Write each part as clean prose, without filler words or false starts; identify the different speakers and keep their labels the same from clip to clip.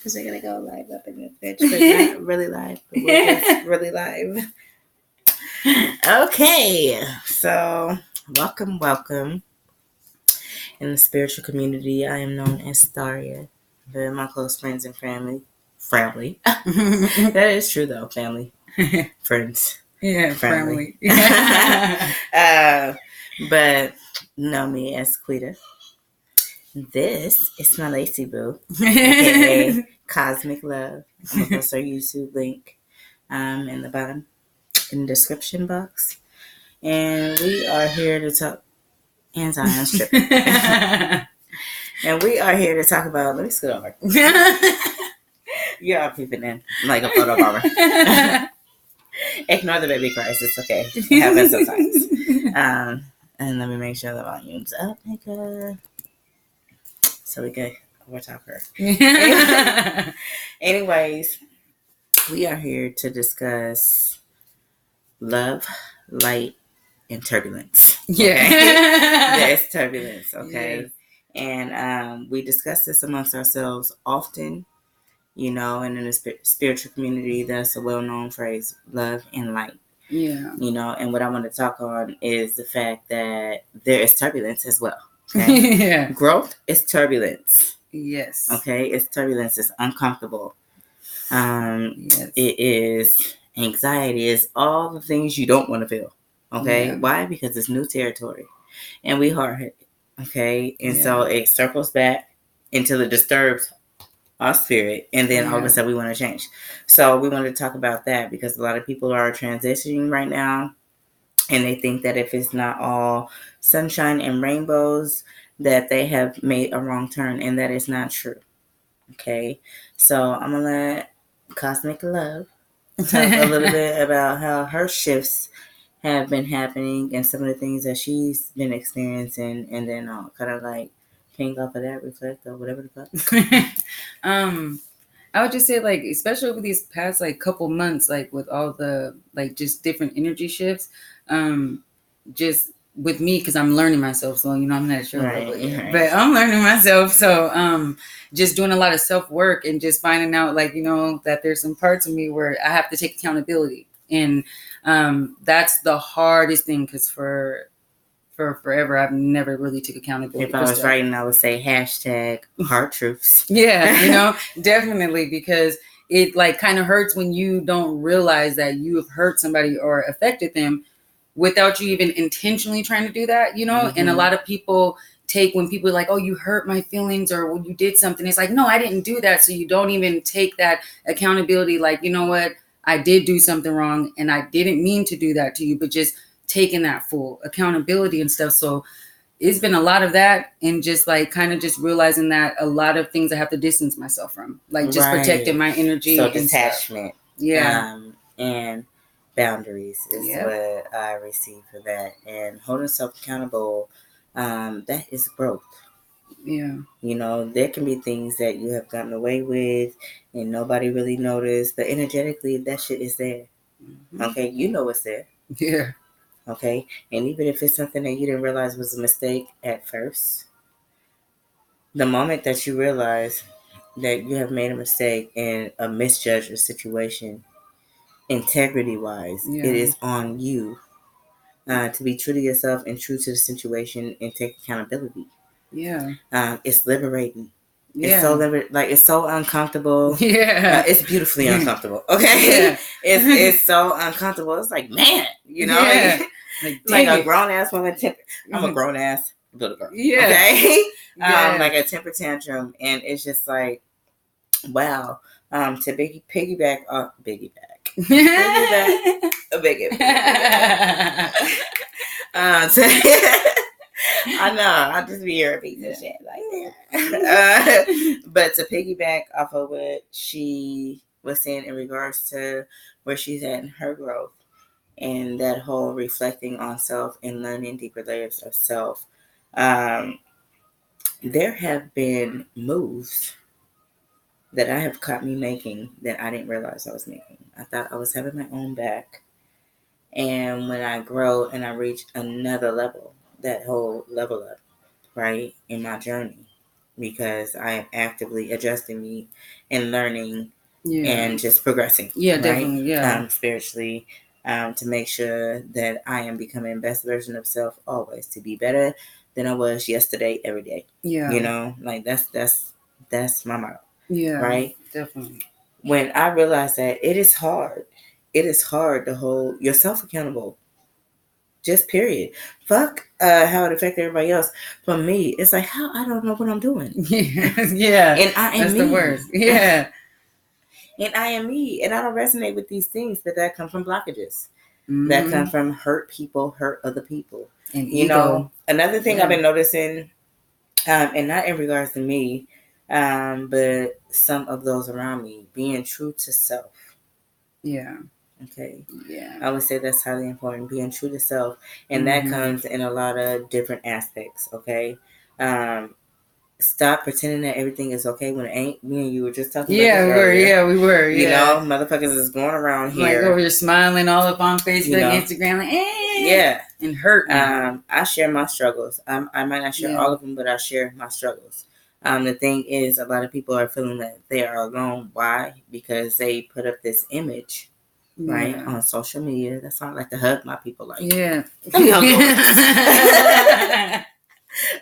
Speaker 1: Because we're going to go live up in this bitch. But not really live. But we're just really live. Okay. So, welcome. In the spiritual community, I am known as Daria. They're my close friends and family. That is true, though. Family. Friends.
Speaker 2: Yeah, family.
Speaker 1: But know me as Quita. This is my Lacey Boo, aka Cosmic Love. I'm gonna post our YouTube link in the bottom in the description box. And we are here to talk Anxiety stripping. And we are here to talk about, let me scoot over. You're all peeping in like a photo bomber. Ignore the baby cries, it's okay. It happens sometimes. And let me make sure the volume's up, nigga. So we can overtalk her. Anyways, we are here to discuss love, light, and turbulence. Okay? There's turbulence, okay? Yes. And we discuss this amongst ourselves often, and in the spiritual community, that's a well-known phrase, love and light.
Speaker 2: Yeah.
Speaker 1: And what I want to talk on is the fact that there is turbulence as well. Okay?
Speaker 2: Yeah.
Speaker 1: Growth is turbulence.
Speaker 2: Yes.
Speaker 1: Okay? It's turbulence. It's uncomfortable.
Speaker 2: Yes.
Speaker 1: It is anxiety. It's all the things you don't want to feel. Okay? Yeah. Why? Because it's new territory. And we hard-headed. Okay? And so it circles back until it disturbs our spirit. And then all of a sudden we want to change. So we want to talk about that because a lot of people are transitioning right now. And they think that if it's not all sunshine and rainbows, that they have made a wrong turn. And that is not true. Okay? So I'm going to let Cosmic Love talk a little bit about how her shifts have been happening and some of the things that she's been experiencing. And then I'll kind of like hang off of that, reflect, or whatever the fuck.
Speaker 2: I would just say, like, especially over these past, like, couple months, like, with all the, like, just different energy shifts, just with me, because I'm learning myself, so, I'm not sure, right. But I'm learning myself, so, just doing a lot of self-work and just finding out, like, that there's some parts of me where I have to take accountability, and that's the hardest thing, because for forever, I've never really took accountability.
Speaker 1: If I was writing, I would say #hard truths.
Speaker 2: Yeah, definitely, because it like kind of hurts when you don't realize that you have hurt somebody or affected them without you even intentionally trying to do that, Mm-hmm. And a lot of people take when people are like, oh, you hurt my feelings or when you did something. It's like, no, I didn't do that. So you don't even take that accountability. Like, you know what? I did do something wrong and I didn't mean to do that to you, but just taking that full accountability and stuff. So it's been a lot of that and just like kind of just realizing that a lot of things I have to distance myself from, like just protecting my energy.
Speaker 1: So detachment.
Speaker 2: Yeah.
Speaker 1: And boundaries is what I receive for that. And holding self accountable, that is growth.
Speaker 2: Yeah.
Speaker 1: There can be things that you have gotten away with and nobody really noticed, but energetically that shit is there. Mm-hmm. Okay, it's there.
Speaker 2: Yeah.
Speaker 1: Okay, and even if it's something that you didn't realize was a mistake at first, the moment that you realize that you have made a mistake and a misjudged a situation, integrity-wise, it is on you to be true to yourself and true to the situation and take accountability.
Speaker 2: Yeah.
Speaker 1: It's liberating.
Speaker 2: Yeah.
Speaker 1: It's so it's so uncomfortable.
Speaker 2: Yeah.
Speaker 1: It's beautifully uncomfortable. Okay. Yeah. It's so uncomfortable. It's like, man,
Speaker 2: Yeah.
Speaker 1: like a grown ass woman temper. I'm a grown ass little girl.
Speaker 2: Yeah.
Speaker 1: Okay. Like a temper tantrum, and it's just like, wow. To piggyback. I know, I'll just be here repeating this shit like that. But to piggyback off of what she was saying in regards to where she's at in her growth and that whole reflecting on self and learning deeper layers of self, there have been moves that I have caught me making that I didn't realize I was making. I thought I was having my own back. And when I grow and I reach another level, that whole level up, right, in my journey, because I am actively adjusting me and learning and just progressing.
Speaker 2: Yeah, right? Definitely. Yeah.
Speaker 1: Spiritually, to make sure that I am becoming the best version of self always, to be better than I was yesterday, every day.
Speaker 2: Yeah.
Speaker 1: Like that's my motto.
Speaker 2: Yeah.
Speaker 1: Right?
Speaker 2: Definitely.
Speaker 1: When I realized that it is hard to hold yourself accountable. Just period. Fuck how it affects everybody else. For me, it's like how I don't know what I'm doing.
Speaker 2: Yeah.
Speaker 1: And I am
Speaker 2: That's
Speaker 1: me.
Speaker 2: The worst. Yeah.
Speaker 1: And I am me. And I don't resonate with these things, but that come from blockages. That come from hurt people, hurt other people.
Speaker 2: And ego.
Speaker 1: Another thing I've been noticing, and not in regards to me, but some of those around me, being true to self.
Speaker 2: Yeah.
Speaker 1: Okay.
Speaker 2: Yeah.
Speaker 1: I would say that's highly important, being true to self. And that comes in a lot of different aspects. Okay. Stop pretending that everything is okay when it ain't. Me and you were just talking about this earlier.
Speaker 2: We were.
Speaker 1: You know, motherfuckers is going around here.
Speaker 2: Like over here smiling all up on Facebook, Instagram. Like,
Speaker 1: yeah.
Speaker 2: And hurt me.
Speaker 1: I share my struggles. I might not share all of them, but I share my struggles. The thing is, a lot of people are feeling that they are alone. Why? Because they put up this image, right, on social media. That's why I like to hug my people. Like, let me hug you.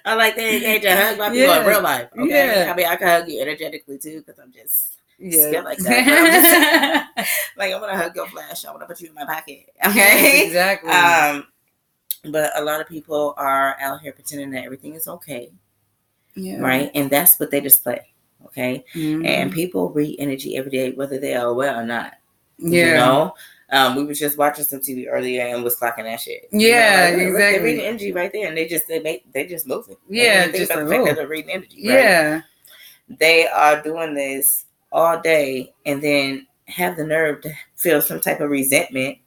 Speaker 1: I like to engage and hug my people in real life. Okay, I mean, I can hug you energetically too, because I'm just scared like that. But I'm just, like, I want to hug your flesh. I want to put you in my pocket. Okay,
Speaker 2: exactly.
Speaker 1: But a lot of people are out here pretending that everything is okay. Yeah. Right? And that's what they display. Okay? And people read energy every day, whether they are aware or not. Yeah. You know? We was just watching some TV earlier and was clocking that shit.
Speaker 2: Yeah,
Speaker 1: like,
Speaker 2: exactly.
Speaker 1: They're reading energy right there, and they just moving.
Speaker 2: Yeah,
Speaker 1: they
Speaker 2: just
Speaker 1: about
Speaker 2: like,
Speaker 1: the fact that they're reading energy. Right? Yeah, they are doing this all day, and then have the nerve to feel some type of resentment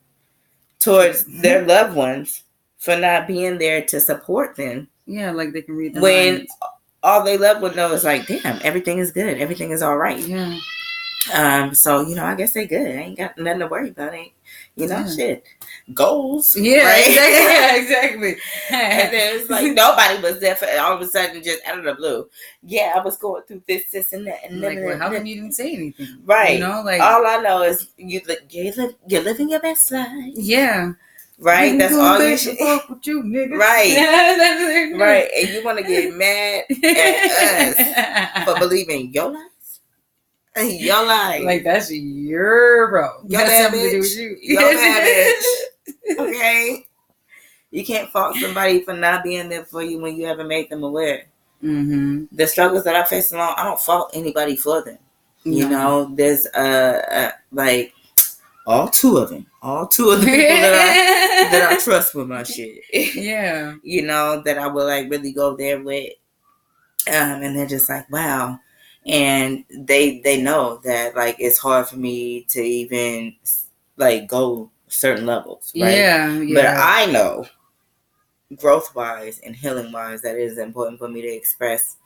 Speaker 1: towards their loved ones for not being there to support them.
Speaker 2: Yeah, like they can read the
Speaker 1: when
Speaker 2: minds.
Speaker 1: All they love would know is like, damn, everything is good, everything is all right. Yeah. So I guess they good. I ain't got nothing to worry about. Shit. Goals.
Speaker 2: Yeah,
Speaker 1: right?
Speaker 2: Exactly.
Speaker 1: And then it's like nobody was there for all of a sudden, just out of the blue. Yeah, I was going through this, and that, and
Speaker 2: like, well, how come you didn't say anything?
Speaker 1: Right. Like all I know is you're living your best life. Yeah. Right, that's all you should.
Speaker 2: Fuck with you, nigga.
Speaker 1: Right, right, and you want to get mad at us for believing your lies. Your life.
Speaker 2: Like, that's your bro.
Speaker 1: Your bad bitch. Your bad bitch. Okay? You can't fault somebody for not being there for you when you haven't made them aware. The struggles that I face alone, I don't fault anybody for them. No. There's like all two of the people that I trust with my shit. Yeah. That I will like really go there with. And they're just like, wow. And they know that like it's hard for me to even like go certain levels, right? Yeah. But I know growth wise and healing wise that it is important for me to express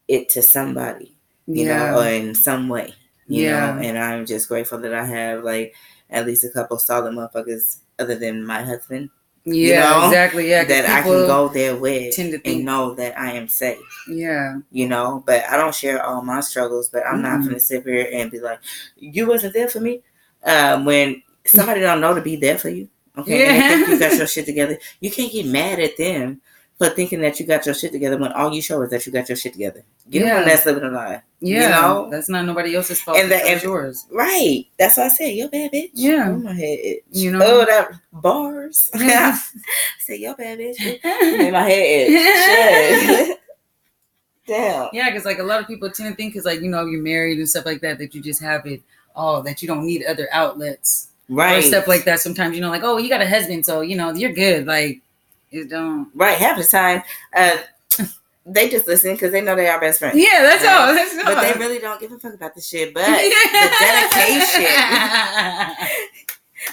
Speaker 1: it to somebody, or in some way, you know. And I'm just grateful that I have like at least a couple solid motherfuckers other than my husband.
Speaker 2: Yeah, exactly. Yeah,
Speaker 1: that I can go there with and know that I am safe. Yeah. But I don't share all my struggles, but I'm not going to sit here and be like, you wasn't there for me. When somebody don't know to be there for you, okay, and they think you got your shit together, you can't get mad at them for thinking that you got your shit together when all you show is that you got your shit together. You're the one that's living a lie.
Speaker 2: Yeah. That's not nobody else's fault. And that's yours.
Speaker 1: Right. That's why I said, yo, bad bitch.
Speaker 2: Yeah.
Speaker 1: Oh, my head itch. Oh, that bars. I said, yo, bad bitch. Made my head itch. Shit. Damn.
Speaker 2: Yeah, because like a lot of people tend to think because like, you're married and stuff like that you just have it all, that you don't need other outlets. Right. Or stuff like that. Sometimes, like, oh, you got a husband, so, you're good. Like, it don't.
Speaker 1: Right. Half the time, they just listen because they know they are best friends.
Speaker 2: Yeah, that's all. That's all.
Speaker 1: But they really don't give a fuck about the shit. But the dedication.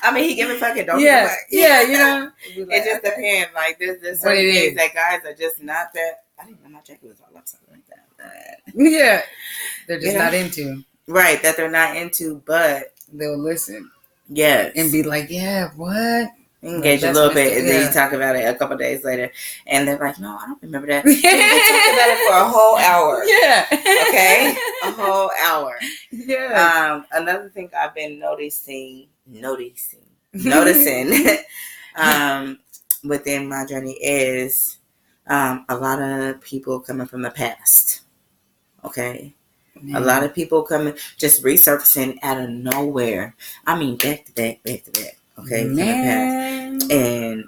Speaker 1: I mean, he give a fuck and don't give a fuck.
Speaker 2: Yeah,
Speaker 1: it just depends. Like, there's certain things that guys are just not that. I didn't know my jacket was all up something like that.
Speaker 2: Yeah. They're just not into.
Speaker 1: Right, that they're not into, but
Speaker 2: they'll listen.
Speaker 1: Yes.
Speaker 2: And be like, yeah, what?
Speaker 1: engage a little bit, and then you talk about it a couple days later, and they're like, "No, I don't remember that." We talked about it for a whole hour. Yeah. Okay, a whole hour. Yeah. Another thing I've been noticing, within my journey is a lot of people coming from the past. Okay. Man. A lot of people coming, just resurfacing out of nowhere. I mean, back to back. Okay, man. From the past. And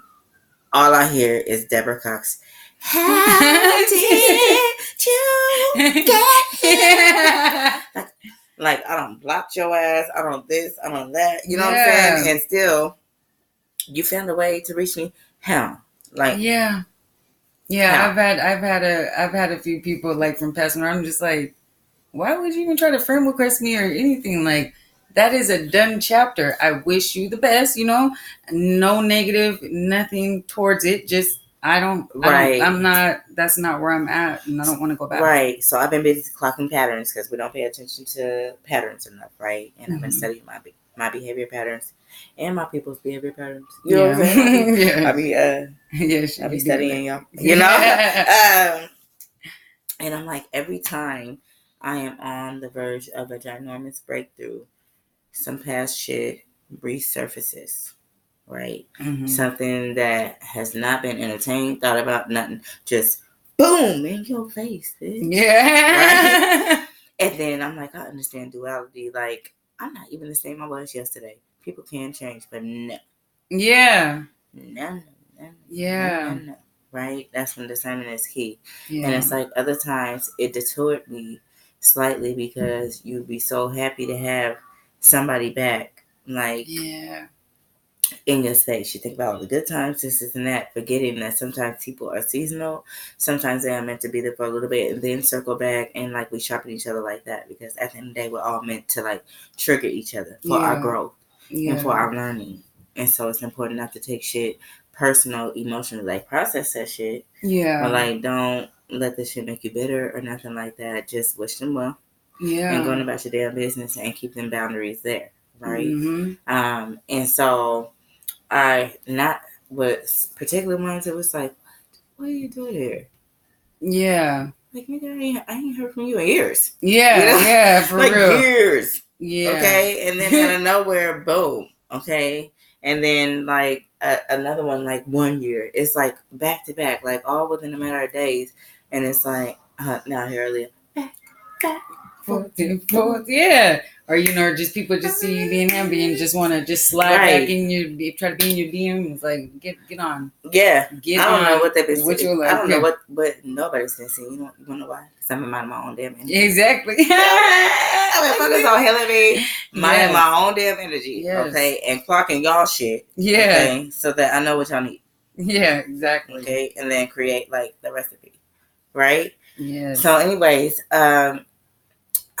Speaker 1: all I hear is Deborah Cox. How did you get here? Like, I don't block your ass. I don't this. I don't that. You know what I'm saying? And still, you found a way to reach me. How? Like,
Speaker 2: yeah. How? I've had a few people like from past where I'm just like, why would you even try to friend request me or anything? Like, that is a done chapter. I wish you the best, you know, no negative, nothing towards it. Just, that's not where I'm at, and I don't want to go back.
Speaker 1: Right. So I've been busy clocking patterns because we don't pay attention to patterns enough, right? And I've been studying my behavior patterns and my people's behavior patterns. You know what I'm saying? I be studying y'all. You know? And I'm like, every time I am on the verge of a ginormous breakthrough, some past shit resurfaces, right? Mm-hmm. Something that has not been entertained, thought about, nothing. Just boom in your face, bitch. Yeah. Right? And then I'm like, I understand duality. Like, I'm not even the same I was yesterday. People can change, but no. Yeah. No. Yeah. No. Right? That's when discernment is key. Yeah. And it's like other times it detoured me slightly because you'd be so happy to have somebody back. Like, yeah. In your space. You think about all the good times, this and that, forgetting that sometimes people are seasonal. Sometimes they are meant to be there for a little bit and then circle back, and like we sharpen each other like that, because at the end of the day we're all meant to like trigger each other for our growth and for our learning. And so it's important not to take shit personal, emotionally, like process that shit. Yeah. But like, don't let this shit make you bitter or nothing like that. Just wish them well. Yeah. And going about your damn business and keep them boundaries there. Right. Mm-hmm. And so with particular ones, it was like, what are you doing here? Yeah. Like, nigga, I ain't heard from you in years. Yeah. You know? Yeah, for like real. Years. Yeah. Okay. And then out of nowhere, boom. Okay. And then like another one, like 1 year. It's like back to back, like all within a matter of days. And it's like, now here earlier. Back, forth. Yeah. Or, you know, just people just see you being happy and just want to just slide back in your, try to be in your DM. It's like, get on. Yeah. I don't know what they've been saying. I don't know what nobody's been saying. You want to know why? Because I'm in my own damn energy. Exactly. I mean, fuckers are healing me. Minding my own damn energy. Yes. Okay. And clocking y'all shit. Yeah. Okay. So that I know what y'all need. Yeah, exactly. Okay. And then create like the recipe. Right? Yeah. So anyways,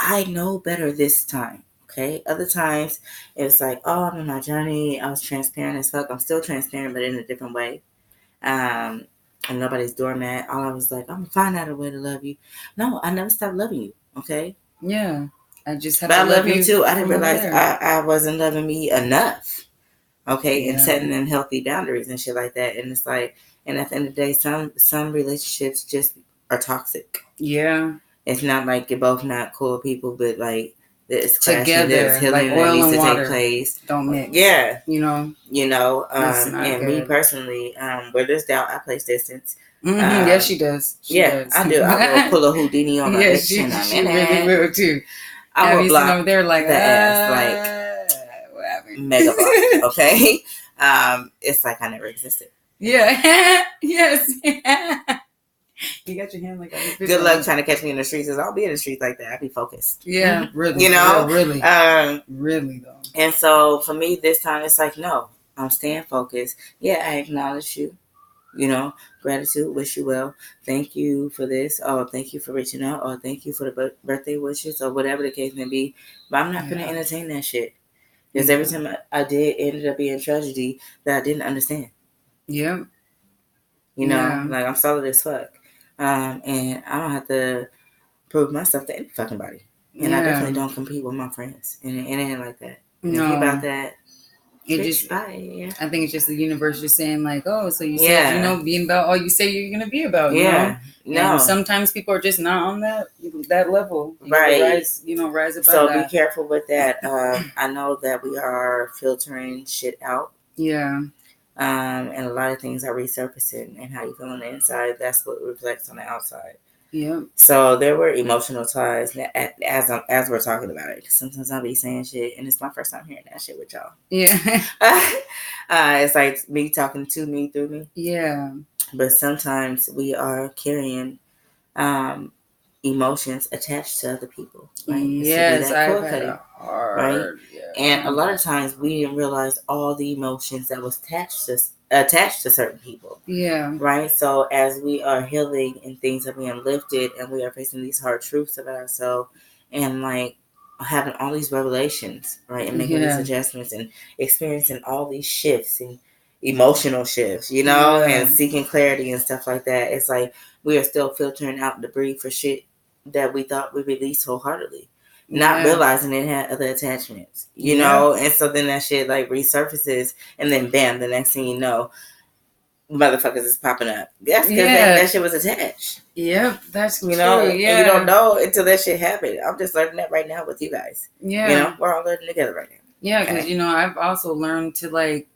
Speaker 1: I know better this time. Okay. Other times it's like, oh, I'm in my journey. I was transparent as fuck. I'm still transparent, but in a different way. And nobody's doormat. All I was like, I'm gonna find out a way to love you. No, I never stopped loving you. Okay. Yeah. I just have to love you too. I didn't realize I wasn't loving me enough. Okay. Yeah. And setting them healthy boundaries and shit like that. And it's like, and at the end of the day, some relationships just are toxic. Yeah. It's not like you're both not cool people, but like it's together, there's healing like oil that needs and to water. Take place. Don't mix. Yeah, you know. And good. Me personally, where there's doubt, I place distance. Mm-hmm. Yes, she does. She does. I do. I will pull a Houdini on her. Yeah, she really will too. I will block over there like the ass, like what happened? Mega block. Okay. It's like I never existed. Yeah. Yes. You got your hand like that. Good luck trying to catch me in the streets, because I'll be in the streets like that. I'll be focused. Yeah, really. You know? Really. Really, though. And so, for me, this time, it's like, no, I'm staying focused. Yeah, I acknowledge you. You know, gratitude, wish you well. Thank you for this. Oh, thank you for reaching out. Or thank you for the birthday wishes, or whatever the case may be. But I'm not going to entertain that shit. Because every time I did, it ended up being tragedy that I didn't understand. Yeah. You know, like, I'm solid as fuck. And I don't have to prove myself to any fucking body. And I definitely don't compete with my friends. And it ain't like that. No. If you about that,
Speaker 2: I think it's just the universe just saying like, oh, so you said, you know, being about all you say you're going to be about, you know? No. And sometimes people are just not on that level.
Speaker 1: Right.
Speaker 2: Rise above
Speaker 1: so
Speaker 2: that.
Speaker 1: Be careful with that. I know that we are filtering shit out.
Speaker 2: Yeah.
Speaker 1: And a lot of things are resurfacing, and how you feel on the inside, that's what reflects on the outside.
Speaker 2: Yeah.
Speaker 1: So there were emotional ties as we're talking about it. Sometimes I'll be saying shit, and it's my first time hearing that shit with y'all.
Speaker 2: Yeah.
Speaker 1: It's like me talking to me through me.
Speaker 2: Yeah.
Speaker 1: But sometimes we are carrying emotions attached to other people. Right?
Speaker 2: Yes,
Speaker 1: I've had a hard, right? And a lot of times we didn't realize all the emotions that was attached to certain people.
Speaker 2: Yeah.
Speaker 1: Right? So as we are healing and things are being lifted and we are facing these hard truths about ourselves and like having all these revelations, right? And making these adjustments and experiencing all these shifts and emotional shifts, you know, and seeking clarity and stuff like that. It's like we are still filtering out debris for shit that we thought we released wholeheartedly. Not realizing it had other attachments, you know? And so then that shit like resurfaces and then bam, the next thing you know, motherfuckers is popping up. That's because that shit was attached.
Speaker 2: Yep, that's
Speaker 1: you know, and you don't know until that shit happened. I'm just learning that right now with you guys. Yeah, you know, we're all learning together right now.
Speaker 2: Yeah, because you know, I've also learned to like,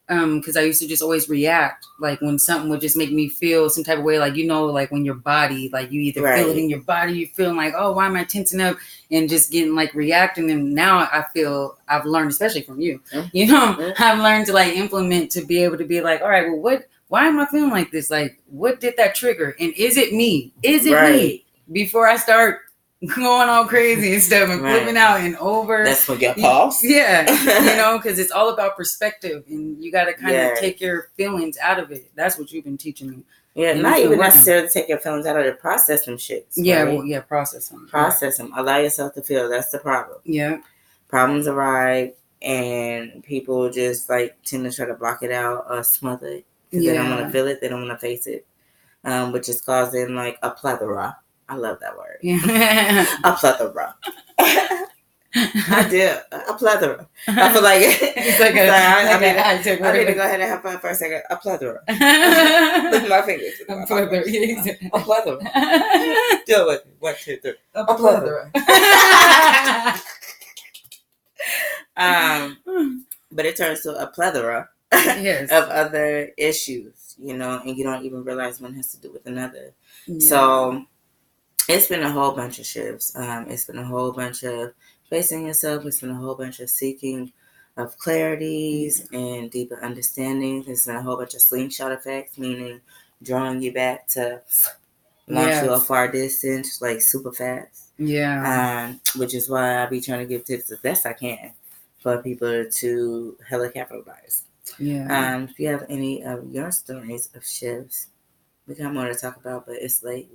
Speaker 2: because I used to just always react, like when something would just make me feel some type of way, like, you know, like when your body, like you either feel it in your body, you're feeling like, oh, why am I tensing up, and just getting like reacting. And now I feel I've learned, especially from you, you know, I've learned to like implement to be able to be like, all right, well, why am I feeling like this? Like, what did that trigger? And is it me? Is it me? Before I start going all crazy and stuff and flipping out and over.
Speaker 1: That's when you pause.
Speaker 2: Yeah. You know, because it's all about perspective and you got to kind of take your feelings out of it. That's what you've been teaching me.
Speaker 1: Yeah, and not even necessarily take your feelings out of it. Process them shits.
Speaker 2: Yeah, right? Well, process them.
Speaker 1: Process them. Allow yourself to feel. That's the problem.
Speaker 2: Yeah.
Speaker 1: Problems arrive and people just like tend to try to block it out or smother it. Because they don't want to feel it. They don't want to face it. Which is causing like a plethora. I love that word. Yeah. A plethora. I did. A plethora. I feel like it's like I need to go ahead and have fun for a second. A plethora. Look at my fingers. A plethora. A plethora. Deal with it. 1, 2, 3. A plethora. But it turns to a plethora of other issues, you know, and you don't even realize one has to do with another. Yeah. So it's been a whole bunch of shifts. It's been a whole bunch of facing yourself. It's been a whole bunch of seeking of clarities and deeper understandings. It's been a whole bunch of slingshot effects, meaning drawing you back to launch you a far distance, like super fast. Yeah. Which is why I be trying to give tips as best I can for people to hella capitalize. Yeah. If you have any of your stories of shifts, we got more to talk about, but it's late.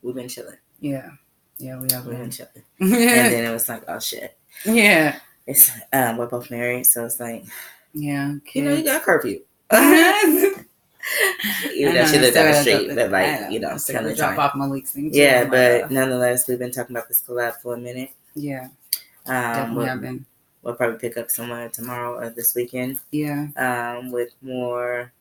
Speaker 1: We've been chilling. Yeah. Yeah, we've been chilling. And then it was like, oh shit. Yeah. It's we're both married, so it's like, yeah, kids. You know, you got curfew. Even though she lived down the street, but like, you know, it's kind of
Speaker 2: drop off Malik's thing.
Speaker 1: Yeah, but nonetheless, we've been talking about this collab for a minute.
Speaker 2: Yeah. Definitely have been.
Speaker 1: We'll probably pick up somewhere tomorrow or this weekend.
Speaker 2: Yeah.
Speaker 1: With more,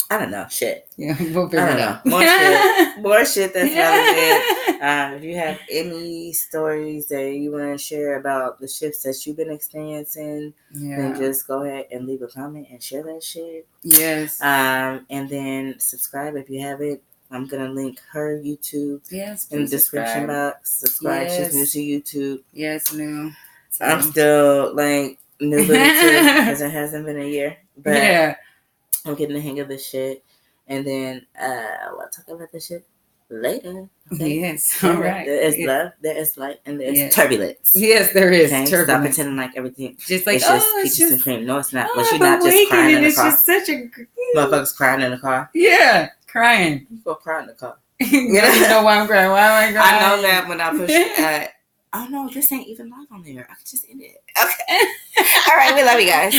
Speaker 1: I don't know, shit.
Speaker 2: Yeah, we'll figure it out.
Speaker 1: More shit. More shit that's relevant. If you have any stories that you want to share about the shifts that you've been experiencing, then just go ahead and leave a comment and share that shit.
Speaker 2: Yes.
Speaker 1: And then subscribe if you haven't. I'm going to link her YouTube in the description box. Subscribe. She's new to YouTube.
Speaker 2: Yes, new. So.
Speaker 1: I'm still like new to YouTube because it hasn't been a year. But I'm getting the hang of this shit. And then we'll talk about this shit later.
Speaker 2: Okay? Yes. All right.
Speaker 1: There is love, there is light, and there is turbulence.
Speaker 2: Yes, there is.
Speaker 1: Okay?
Speaker 2: Turbulence.
Speaker 1: Stop pretending like everything.
Speaker 2: Just like,
Speaker 1: it's just peaches and cream. No, it's not. But you're not just crying in the car.
Speaker 2: It's just such a...
Speaker 1: Motherfuckers crying in the car.
Speaker 2: Yeah, crying.
Speaker 1: You go cry in the car.
Speaker 2: You don't even know why I'm crying. Why am I crying?
Speaker 1: I know that when I push... oh, no, this ain't even live on there. I can just end it. Okay. All right, we love you guys.